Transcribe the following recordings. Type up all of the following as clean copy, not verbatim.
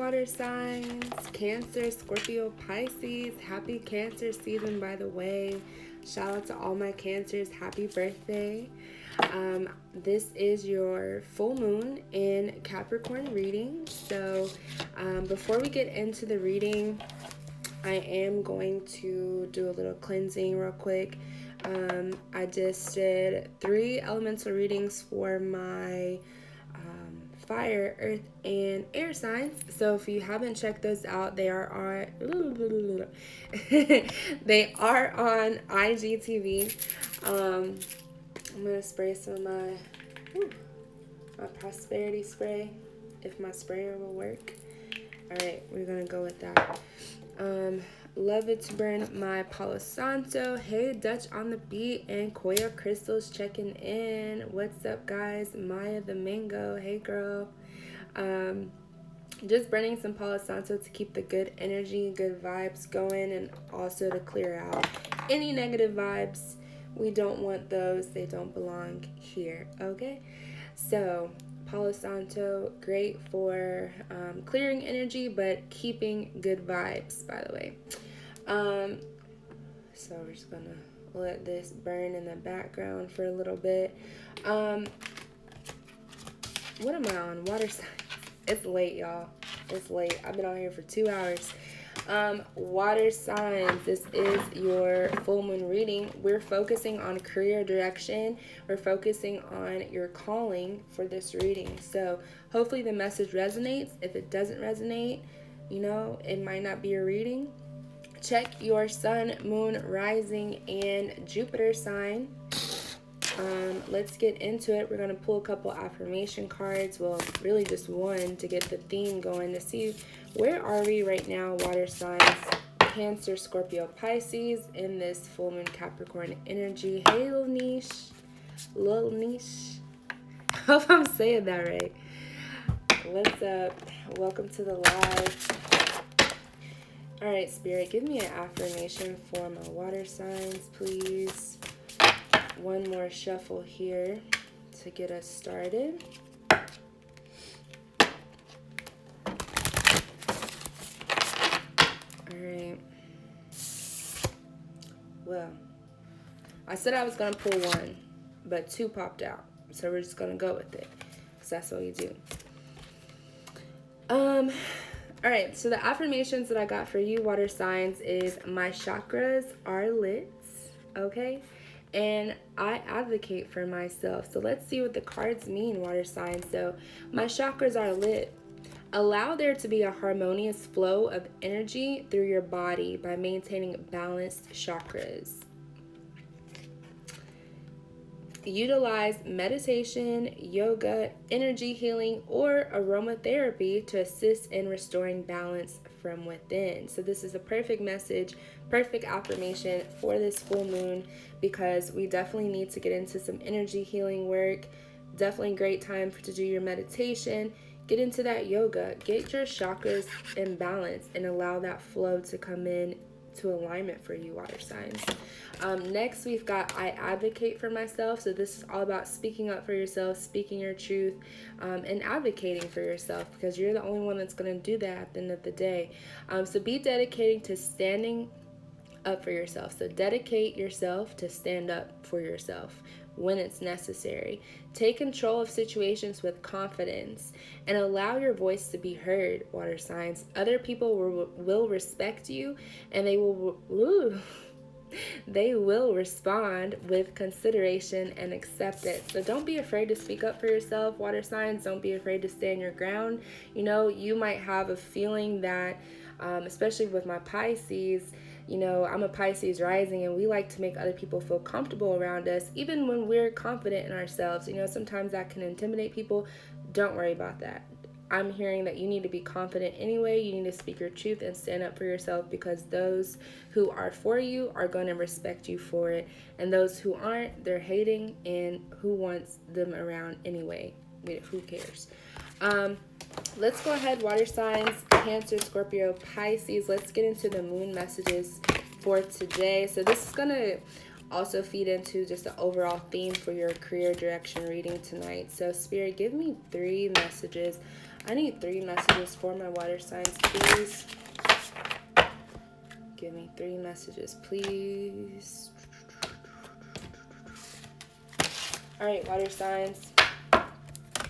Water signs, Cancer, Scorpio, Pisces. Happy Cancer season, by the way. Shout out to all my Cancers. Happy birthday. This is your full moon in Capricorn reading. So before we get into the reading, I am going to do a little cleansing real quick. I just did 3 elemental readings for my fire, earth, and air signs. So if you haven't checked those out, they are on they are on IGTV. I'm gonna spray some of my prosperity spray, if my sprayer will work. All right, we're gonna go with that. Love it to burn my Palo Santo. Hey, Dutch on the beat and Koya Crystals checking in. What's up, guys? Maya the Mango. Hey, girl. Just burning some Palo Santo to keep the good energy, good vibes going, and also to clear out any negative vibes. We don't want those. They don't belong here, okay? So Palo Santo, great for clearing energy, but keeping good vibes, by the way. So we're just gonna let this burn in the background for a little bit. What am I on? Water signs. It's late, y'all. It's late. I've been on here for 2 hours. Water signs, this is your full moon reading. We're focusing on career direction. We're focusing on your calling for this reading. So hopefully the message resonates. If it doesn't resonate, it might not be your reading. Check your sun, moon, rising, and Jupiter sign. Let's get into it. We're going to pull a couple affirmation cards. Well, really just one to get the theme going to see where are we right now, water signs, Cancer, Scorpio, Pisces, in this full moon Capricorn energy. Hey, little niche. Little niche. Hope I'm saying that right. What's up? Welcome to the live. All right, Spirit, give me an affirmation for my water signs, please. One more shuffle here to get us started. All right. Well, I said I was going to pull one, but 2 popped out. So we're just going to go with it because that's what we do. All right, so the affirmations that I got for you, water signs, is my chakras are lit, okay? And I advocate for myself. So let's see what the cards mean, water signs. So my chakras are lit. Allow there to be a harmonious flow of energy through your body by maintaining balanced chakras. Utilize meditation, yoga, energy healing, or aromatherapy to assist in restoring balance from within. So this is a perfect message, perfect affirmation for this full moon, because we definitely need to get into some energy healing work. Definitely a great time to do your meditation. Get into that yoga. Get your chakras in balance and allow that flow to come in to alignment for you, water signs. Next, we've got I advocate for myself. So this is all about speaking up for yourself, speaking your truth, and advocating for yourself, because you're the only one that's going to do that at the end of the day. So be dedicating to standing up for yourself. So dedicate yourself to stand up for yourself when it's necessary. Take control of situations with confidence and allow your voice to be heard, water signs. Other people will respect you, and they will respond with consideration and acceptance. So don't be afraid to speak up for yourself, water signs. Don't be afraid to stand your ground. You might have a feeling that, especially with my Pisces, I'm a Pisces rising, and we like to make other people feel comfortable around us, even when we're confident in ourselves. Sometimes that can intimidate people. Don't worry about that. I'm hearing that you need to be confident anyway. You need to speak your truth and stand up for yourself, because those who are for you are going to respect you for it. And those who aren't, they're hating, and who wants them around anyway? Who cares? Let's go ahead, water signs, Cancer, Scorpio, Pisces. Let's get into the moon messages for today. So this is going to also feed into just the overall theme for your career direction reading tonight. So Spirit, give me 3 messages. I need 3 messages for my water signs, please. Give me 3 messages, please. All right, water signs.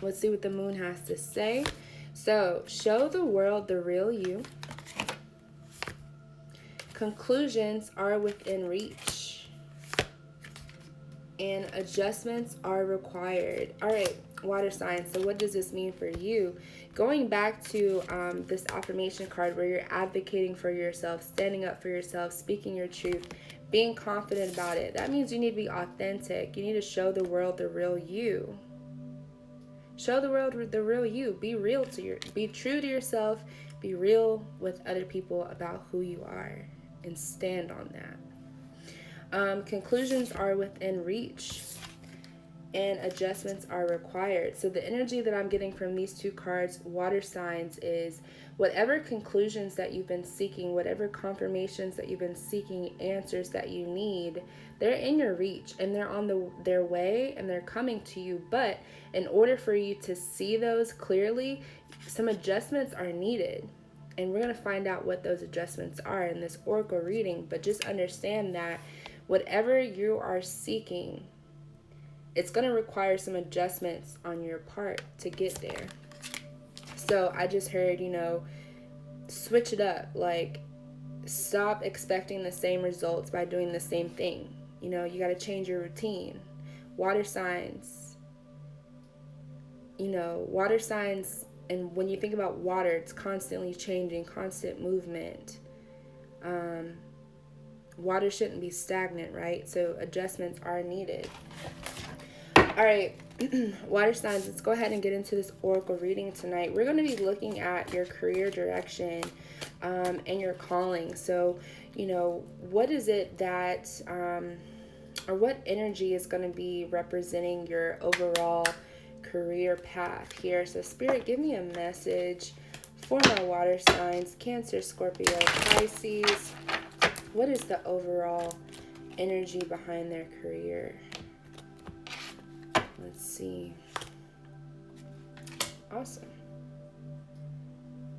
Let's see what the moon has to say. So, show the world the real you. Conclusions are within reach. And adjustments are required. All right, water signs. So what does this mean for you? Going back to this affirmation card where you're advocating for yourself, standing up for yourself, speaking your truth, being confident about it. That means you need to be authentic. You need to show the world the real you. Show the world the real you. Be real be true to yourself. Be real with other people about who you are and stand on that. Conclusions are within reach and adjustments are required. So the energy that I'm getting from these 2 cards, water signs, is whatever conclusions that you've been seeking, whatever confirmations that you've been seeking, answers that you need, they're in your reach and they're on their way and they're coming to you. But in order for you to see those clearly, some adjustments are needed. And we're going to find out what those adjustments are in this oracle reading. But just understand that whatever you are seeking, it's going to require some adjustments on your part to get there. So I just heard, switch it up. Like, stop expecting the same results by doing the same thing. You got to change your routine. Water signs. Water signs, and when you think about water, it's constantly changing, constant movement. Water shouldn't be stagnant, right? So adjustments are needed. All right, water signs, let's go ahead and get into this oracle reading tonight. We're going to be looking at your career direction and your calling. So, what is it that, or what energy is going to be representing your overall career path here? So, Spirit, give me a message for my water signs, Cancer, Scorpio, Pisces. What is the overall energy behind their career? Let's see. Awesome.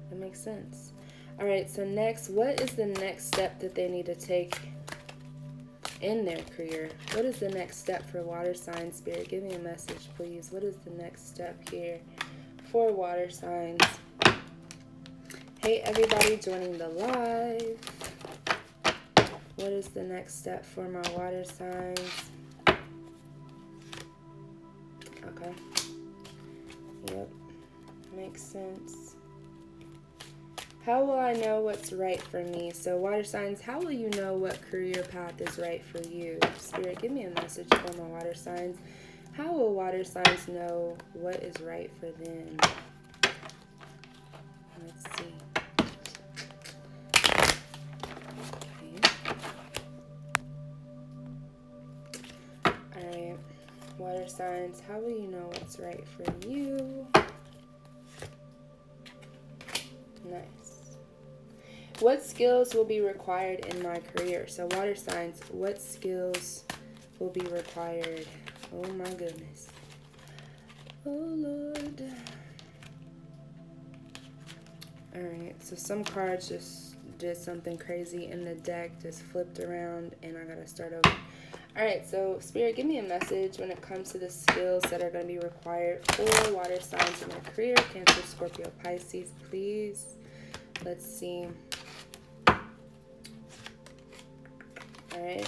That makes sense. All right, so next, what is the next step that they need to take in their career? What is the next step for water signs? Spirit, give me a message, please. What is the next step here for water signs? Hey, everybody joining the live. What is the next step for my water signs? Okay. Yep. Makes sense. How will I know what's right for me? So, water signs, how will you know what career path is right for you? Spirit, give me a message for my water signs. How will water signs know what is right for them? Let's see. Water signs, how will you know what's right for you? Nice. What skills will be required in my career? So water signs, what skills will be required? Oh my goodness. Oh Lord. Alright, so some cards just did something crazy and the deck just flipped around and I gotta start over. Alright, so Spirit, give me a message when it comes to the skills that are going to be required for water signs in their career. Cancer, Scorpio, Pisces, please. Let's see. Alright.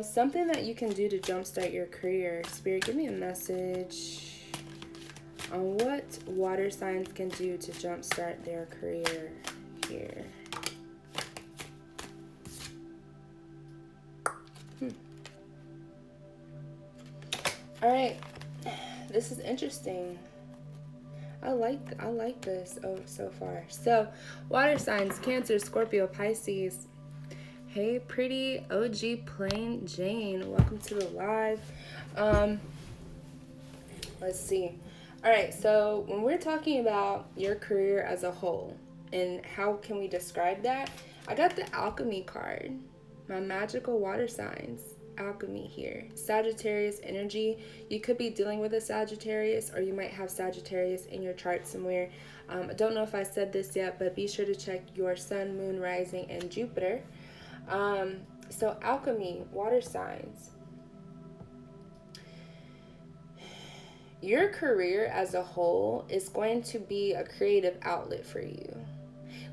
Something that you can do to jumpstart your career. Spirit, give me a message on what water signs can do to jumpstart their career here. All right, this is interesting. I like this so far. So, water signs, Cancer, Scorpio, Pisces. Hey, pretty OG Plain Jane, welcome to the live. Let's see. All right, so when we're talking about your career as a whole and how can we describe that, I got the Alchemy card, my magical water signs. alchemy here. Sagittarius energy. You could be dealing with a Sagittarius, or you might have Sagittarius in your chart somewhere. I don't know if I said this yet, but be sure to check your sun, moon, rising, and Jupiter. So alchemy, water signs. Your career as a whole is going to be a creative outlet for you.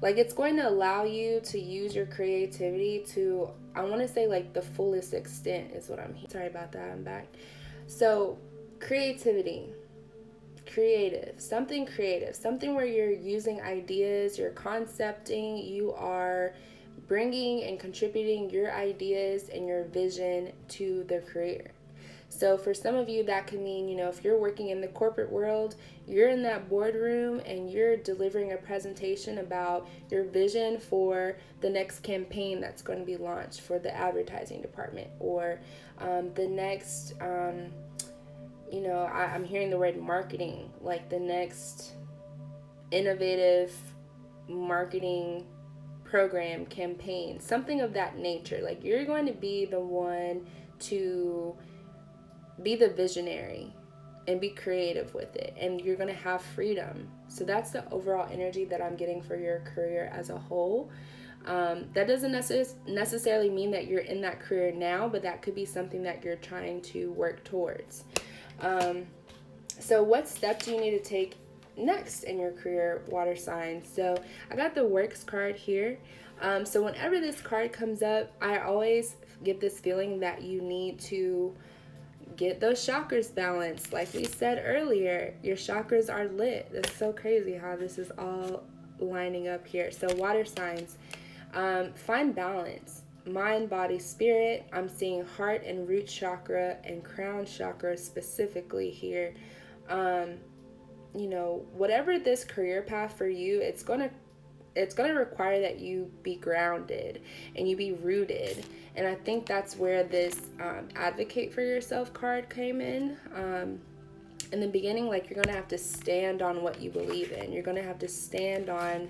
Like, it's going to allow you to use your creativity to, I want to say, like, the fullest extent is what I'm hearing. Sorry about that, I'm back. So, creativity, something where you're using ideas, you're concepting, you are bringing and contributing your ideas and your vision to the career. So for some of you, that could mean, if you're working in the corporate world, you're in that boardroom and you're delivering a presentation about your vision for the next campaign that's going to be launched for the advertising department, or the next, I'm hearing the word marketing, like the next innovative marketing program, campaign, something of that nature. Like, you're going to be the one to be the visionary and be creative with it, and you're going to have freedom. So that's the overall energy that I'm getting for your career as a whole. That doesn't necessarily mean that you're in that career now, but that could be something that you're trying to work towards. So what step do you need to take next in your career, water signs? So I got the works card here. So whenever this card comes up, I always get this feeling that you need to get those chakras balanced. Like we said earlier, your chakras are lit. That's so crazy how this is all lining up here. So water signs, find balance. Mind, body, spirit. I'm seeing heart and root chakra and crown chakra specifically here. Whatever this career path for you, it's going to require that you be grounded and you be rooted. And I think that's where this advocate for yourself card came in. In the beginning, like, you're going to have to stand on what you believe in. You're going to have to stand on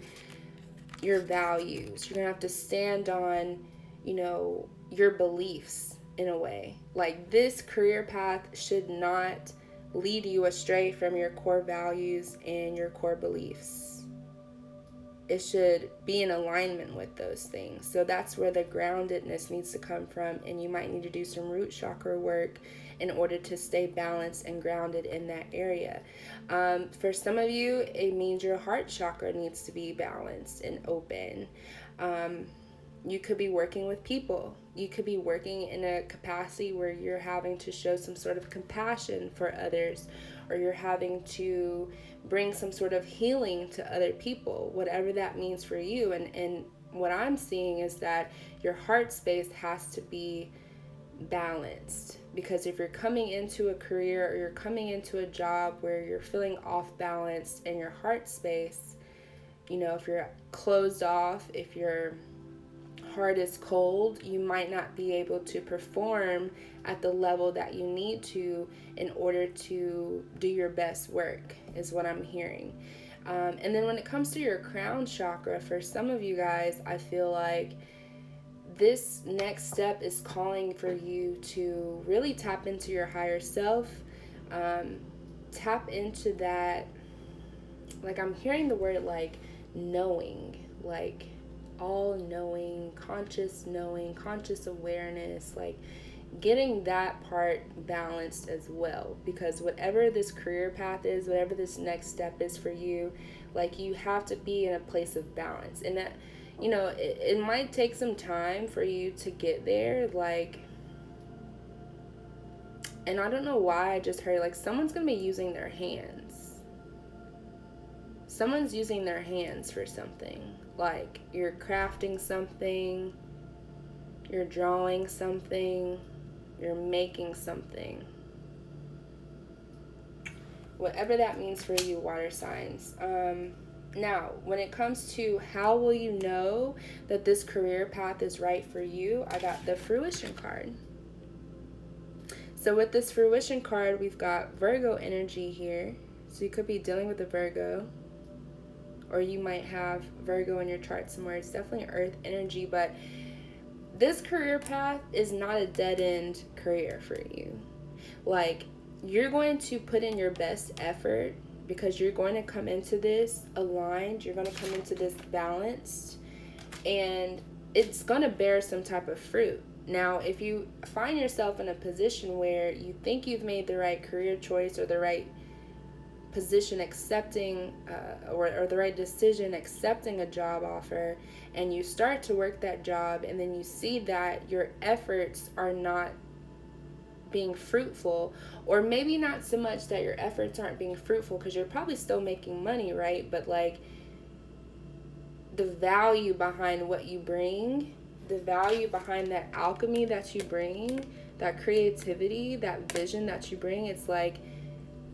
your values. You're going to have to stand on, your beliefs in a way. Like, this career path should not lead you astray from your core values and your core beliefs. It should be in alignment with those things. So that's where the groundedness needs to come from, and you might need to do some root chakra work in order to stay balanced and grounded in that area. For some of you, it means your heart chakra needs to be balanced and open. You could be working with people. You could be working in a capacity where you're having to show some sort of compassion for others, or you're having to bring some sort of healing to other people, whatever that means for you. And what I'm seeing is that your heart space has to be balanced, because if you're coming into a career or you're coming into a job where you're feeling off balance in your heart space, if you're closed off, if your heart is cold, you might not be able to perform at the level that you need to in order to do your best work, is what I'm hearing. And then when it comes to your crown chakra, for some of you guys, I feel like this next step is calling for you to really tap into your higher self, tap into that, like, I'm hearing the word like knowing, like all-knowing, conscious knowing, conscious awareness, like getting that part balanced as well. Because whatever this career path is, whatever this next step is for you, like, you have to be in a place of balance. And that, it might take some time for you to get there, like, and I don't know why I just heard, like, someone's gonna be using their hands. Someone's using their hands for something. Like, you're crafting something, you're drawing something, you're making something. Whatever that means for you, water signs. Now, when it comes to how will you know that this career path is right for you, I got the fruition card. So with this fruition card, we've got Virgo energy here. So you could be dealing with a Virgo, or you might have Virgo in your chart somewhere. It's definitely earth energy, but this career path is not a dead end career for you. Like, you're going to put in your best effort because you're going to come into this aligned, you're going to come into this balanced, and it's going to bear some type of fruit. Now, if you find yourself in a position where you think you've made the right career choice or the right position accepting or the right decision accepting a job offer, and you start to work that job and then you see that your efforts are not being fruitful, or maybe not so much that your efforts aren't being fruitful because you're probably still making money, right? But like, the value behind what you bring, the value behind that alchemy that you bring, that creativity, that vision that you bring, it's like,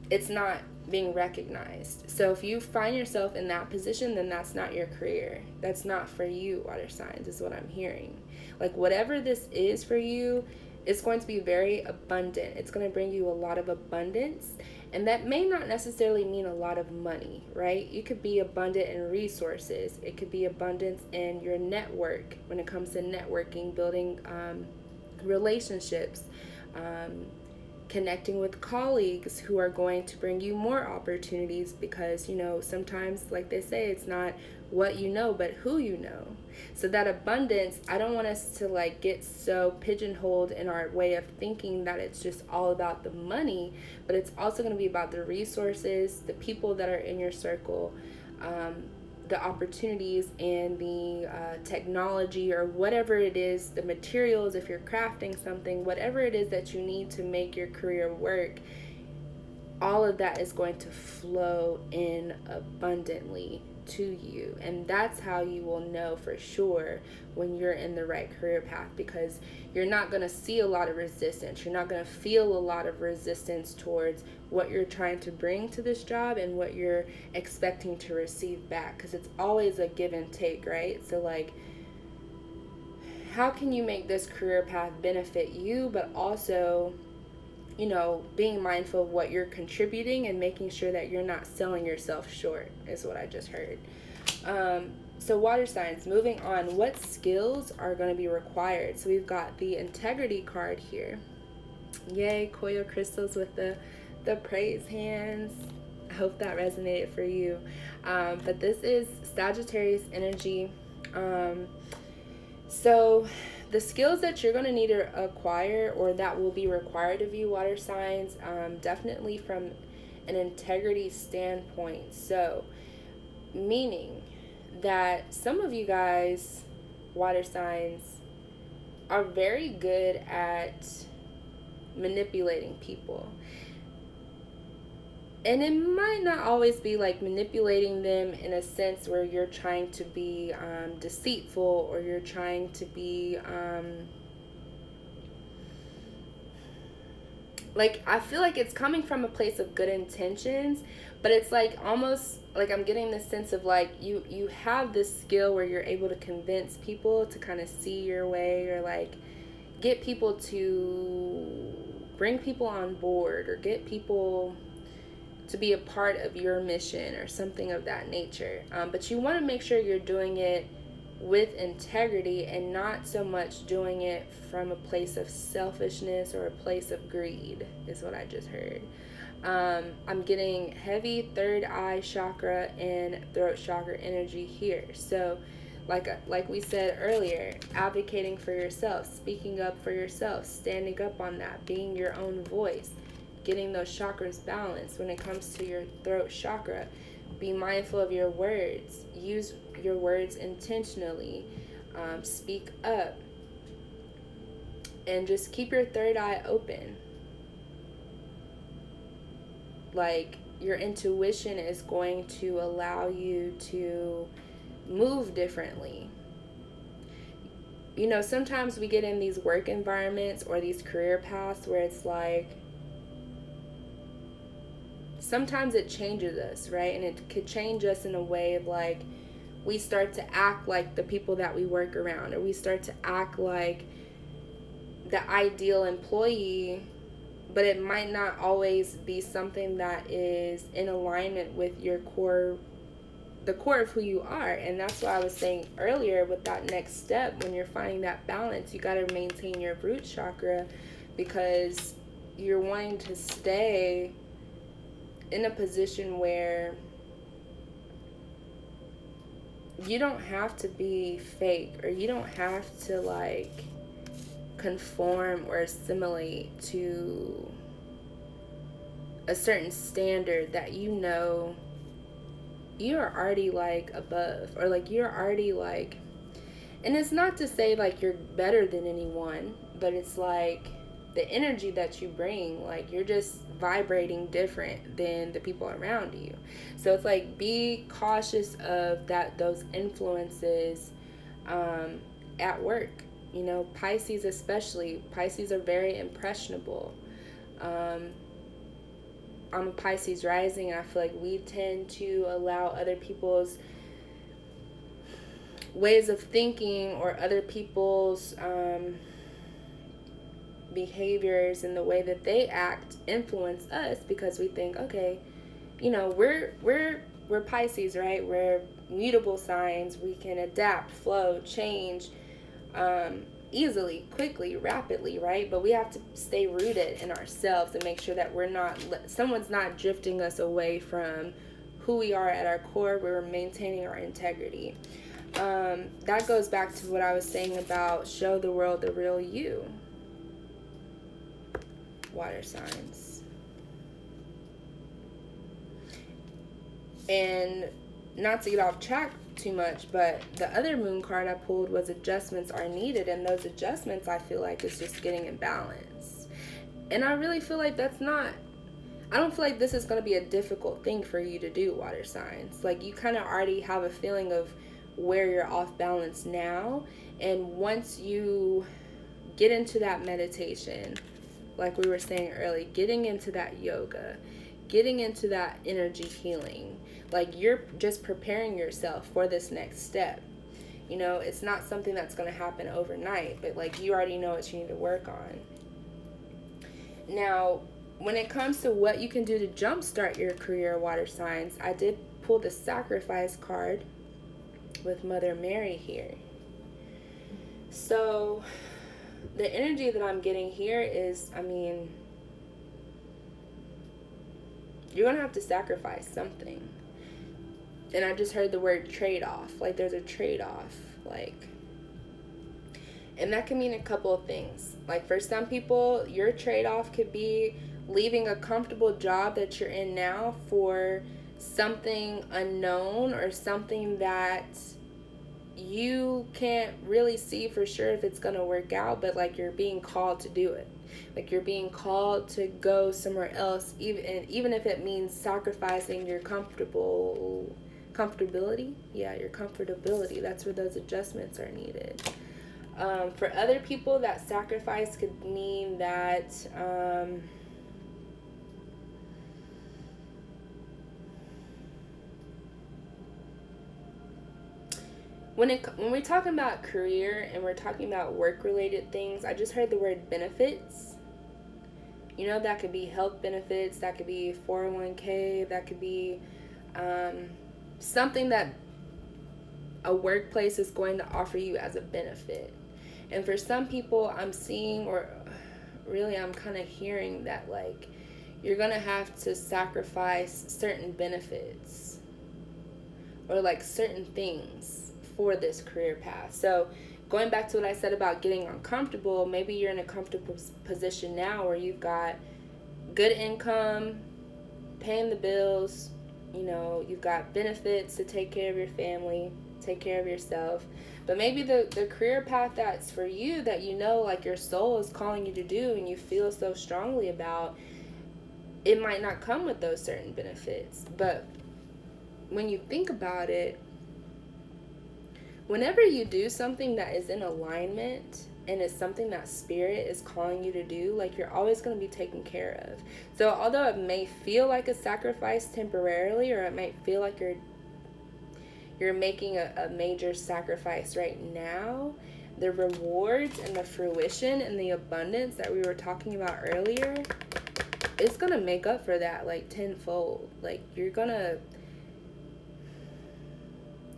it's not being recognized. So if you find yourself in that position, then that's not your career. That's not for you, water signs, is what I'm hearing. Like, whatever this is for you, it's going to be very abundant. It's going to bring you a lot of abundance. And that may not necessarily mean a lot of money, right? You could be abundant in resources. It could be abundance in your network when it comes to networking, building relationships, connecting with colleagues who are going to bring you more opportunities, because, you know, sometimes, like they say, it's not what you know, but who you know. So that abundance, I don't want us to like get so pigeonholed in our way of thinking that it's just all about the money, but it's also going to be about the resources, the people that are in your circle, the opportunities, and the technology, or whatever it is, the materials, if you're crafting something, whatever it is that you need to make your career work, all of that is going to flow in abundantly to you. And that's how you will know for sure when you're in the right career path, because you're not going to see a lot of resistance. You're not going to feel a lot of resistance towards what you're trying to bring to this job and what you're expecting to receive back, because it's always a give and take, right? So like, how can you make this career path benefit you, but also, you know, being mindful of what you're contributing and making sure that you're not selling yourself short, is what I just heard. So water signs, moving on, what skills are going to be required? So we've got the integrity card here. Yay, Koyo crystals with the praise hands. I hope that resonated for you. But this is Sagittarius energy. So the skills that you're going to need to acquire, or that will be required of you, water signs, definitely from an integrity standpoint. So meaning that some of you guys, water signs, are very good at manipulating people. And it might not always be like manipulating them in a sense where you're trying to be deceitful, or you're trying to be like, I feel like it's coming from a place of good intentions, but it's like almost like I'm getting this sense of like you have this skill where you're able to convince people to kind of see your way, or like get people to bring people on board, or get people to be a part of your mission, or something of that nature. But you want to make sure you're doing it with integrity, and not so much doing it from a place of selfishness or a place of greed, is what I just heard. I'm getting heavy third eye chakra and throat chakra energy here. So like we said earlier, advocating for yourself, speaking up for yourself, standing up on that, being your own voice, getting those chakras balanced. When it comes to your throat chakra, be mindful of your words. Use your words intentionally. Speak up. And just keep your third eye open. Like, your intuition is going to allow you to move differently. You know, sometimes we get in these work environments or these career paths where it's like, sometimes it changes us, right? And it could change us in a way of like, we start to act like the people that we work around, or we start to act like the ideal employee, but it might not always be something that is in alignment with your core the core of who you are. And that's why I was saying earlier with that next step, when you're finding that balance, you got to maintain your root chakra, because you're wanting to stay in a position where you don't have to be fake, or you don't have to like conform or assimilate to a certain standard that you know you're already like above, or like you're already like, and it's not to say like you're better than anyone, but it's like the energy that you bring, like you're just vibrating different than the people around you. So it's like, be cautious of that, those influences at work. You know, Pisces especially, Pisces are very impressionable. I'm a Pisces rising, and I feel like we tend to allow other people's ways of thinking, or other people's behaviors and the way that they act influence us, because we think, okay, you know, we're Pisces, right? We're mutable signs. We can adapt, flow, change easily, quickly, rapidly, right? But we have to stay rooted in ourselves and make sure that we're not, someone's not drifting us away from who we are at our core. We're maintaining our integrity. That goes back to what I was saying about show the world the real you. Water signs. And not to get off track too much, but the other moon card I pulled was adjustments are needed, and those adjustments, I feel like, is just getting in balance. And I really feel like that's not, I don't feel like this is going to be a difficult thing for you to do, water signs. Like, you kind of already have a feeling of where you're off balance now, and once you get into that meditation, like we were saying earlier, getting into that yoga, getting into that energy healing, like you're just preparing yourself for this next step. You know, it's not something that's going to happen overnight, but like you already know what you need to work on. Now, when it comes to what you can do to jumpstart your career, water signs, I did pull the sacrifice card with Mother Mary here. So the energy that I'm getting here is, I mean, you're going to have to sacrifice something. And I just heard the word trade-off. Like, there's a trade-off. Like, and that can mean a couple of things. Like, for some people, your trade-off could be leaving a comfortable job that you're in now for something unknown, or something that you can't really see for sure if it's going to work out, but like you're being called to do it. Like, you're being called to go somewhere else, even if it means sacrificing your comfortability. Yeah, your comfortability. That's where those adjustments are needed. For other people, that sacrifice could mean that when we're talking about career and we're talking about work-related things, I just heard the word benefits. You know, that could be health benefits, that could be 401k, that could be something that a workplace is going to offer you as a benefit. And for some people, I'm seeing, or really I'm kind of hearing that, like, you're going to have to sacrifice certain benefits or like certain things for this career path. So going back to what I said about getting uncomfortable, maybe you're in a comfortable position now where you've got good income, paying the bills, you know, you've got benefits to take care of your family, take care of yourself. But maybe the career path that's for you, that you know, like your soul is calling you to do and you feel so strongly about, it might not come with those certain benefits. But when you think about it, whenever you do something that is in alignment and it's something that spirit is calling you to do, like, you're always going to be taken care of. So although it may feel like a sacrifice temporarily, or it might feel like you're making a major sacrifice right now, the rewards and the fruition and the abundance that we were talking about earlier, it's going to make up for that, like, tenfold. Like, you're going to,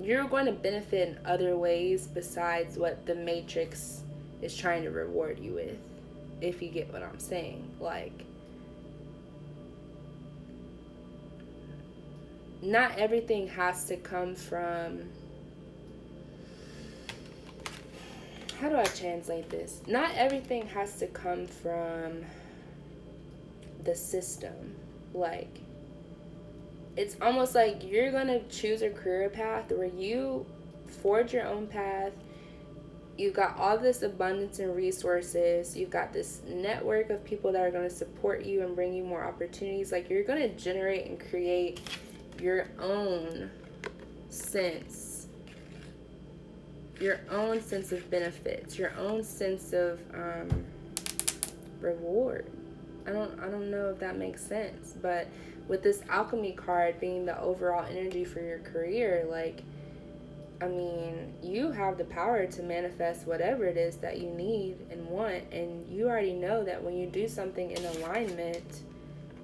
you're going to benefit in other ways besides what the Matrix is trying to reward you with, if you get what I'm saying. Like, not everything has to come from, how do I translate this? Not everything has to come from the system. Like, it's almost like you're going to choose a career path where you forge your own path. You've got all this abundance and resources. You've got this network of people that are going to support you and bring you more opportunities. Like, you're going to generate and create your own sense of benefits, your own sense of reward. I don't know if that makes sense, but with this alchemy card being the overall energy for your career, like, I mean, you have the power to manifest whatever it is that you need and want, and you already know that when you do something in alignment,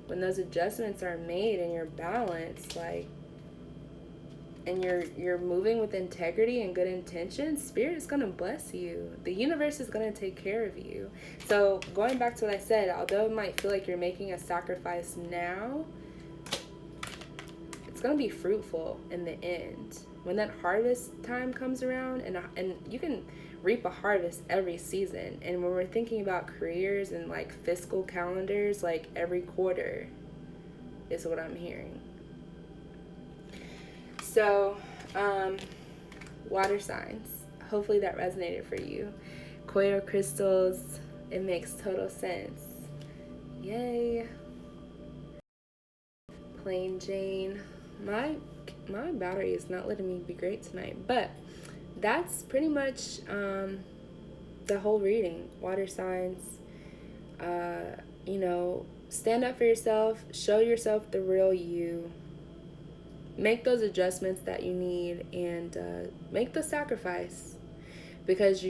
when those adjustments are made and you're balanced, like, and you're moving with integrity and good intention, Spirit is going to bless you. The universe is going to take care of you. So going back to what I said, although it might feel like you're making a sacrifice now, it's going to be fruitful in the end. When that harvest time comes around, and you can reap a harvest every season. And when we're thinking about careers and like fiscal calendars, like every quarter is what I'm hearing. So, water signs. Hopefully that resonated for you. Koyo crystals, it makes total sense. Yay. Plain Jane. My battery is not letting me be great tonight, but that's pretty much the whole reading. Water signs. Stand up for yourself. Show yourself the real you. Make those adjustments that you need, and make the sacrifice, because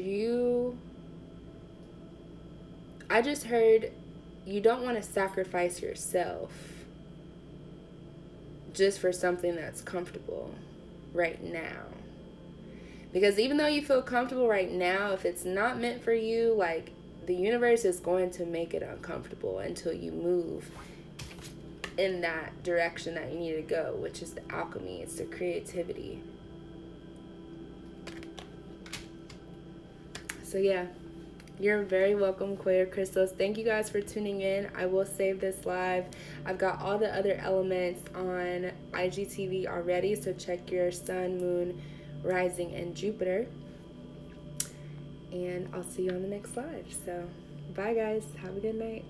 I just heard you don't want to sacrifice yourself just for something that's comfortable right now. Because even though you feel comfortable right now, if it's not meant for you, like, the universe is going to make it uncomfortable until you move in that direction that you need to go, which is the alchemy. It's the creativity. So yeah, you're very welcome, Koyo crystals. Thank you guys for tuning in. I will save this live. I've got all the other elements on IGTV already, so check your sun, moon, rising, and Jupiter. And I'll see you on the next live. So bye guys, have a good night.